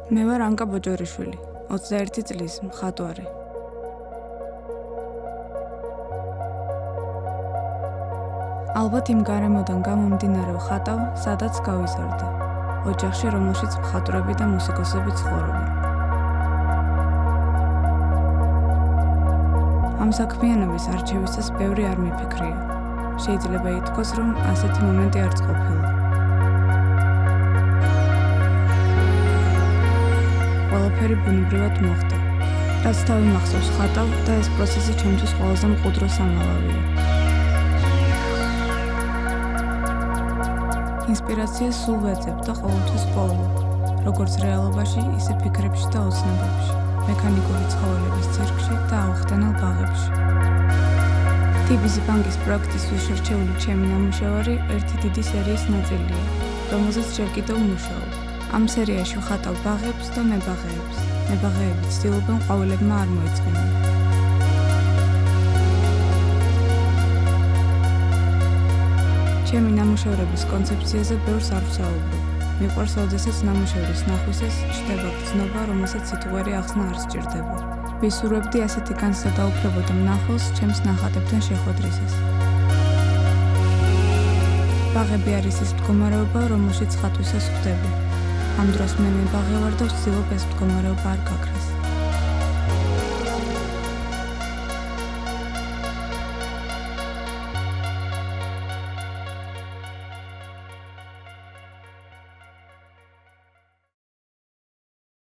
მე ვარ ანკა ბოჯორიშვილი, 21 წლის მხატვარი. ალბათ იმ გარემოდან გამომდინარე ვხატავ, სადაც გავიზარდე. ოჯახში, რომელშიც მხატვრები და მუსიკოსები ცხოვრობენ. ამ საქმიანობის არჩევისას ბევრი არ მიფიქრია. შეიძლება ითქვას, რომ ასეთი მომენტი არც ყოფილა. ყველაფერი ბუნებრივად მოხდა. რაც თავი მახსოვს ხატავ და ეს პროცესი ჩემთვის ყველაზე მყუდრო სამალავია. ინსპირაციას სულ ვეძებ და ყოველთვის პოულობ, როგორც რეალობაში, ისე ფიქრებში და ოცნებებში, მექანიკური ცხოველების ცირკში და აუხტენელ ბაღებში. TBZ ბანკის პროექტისთვის შერჩეული ჩემი ნამუშევარი ერთი დიდი სერიის ნაწილია, რომელზეც ჯერ კიდევ მუშაობ. ამ სერიაში ვხატავ ბაღებს და მებაღეებს. მებაღეები ცდილობენ ყვავილებმა არ მოიწყინონ. ჩემი ნამუშევრების კონცეფციაზე ბევრს არ ვსაუბრობ. მიყვარს, როდესაც ნამუშევრის ნახვისას ჩნდება გრძნობა, რომელსაც სიტყვერი ახსნა არ სჭირდება. ვისურვებდი ასეთი განცდა დაუფლებო და მნახველს ჩემს ნახატებთან შეხვედრისას. ბაღები არის ის მდგომარეობა, რომელშიც ხატვისას ვხვდები. ამ დროს მე მებაღე ვარ და ვცდილობ ეს მდგომარეობა არ გაქრეს.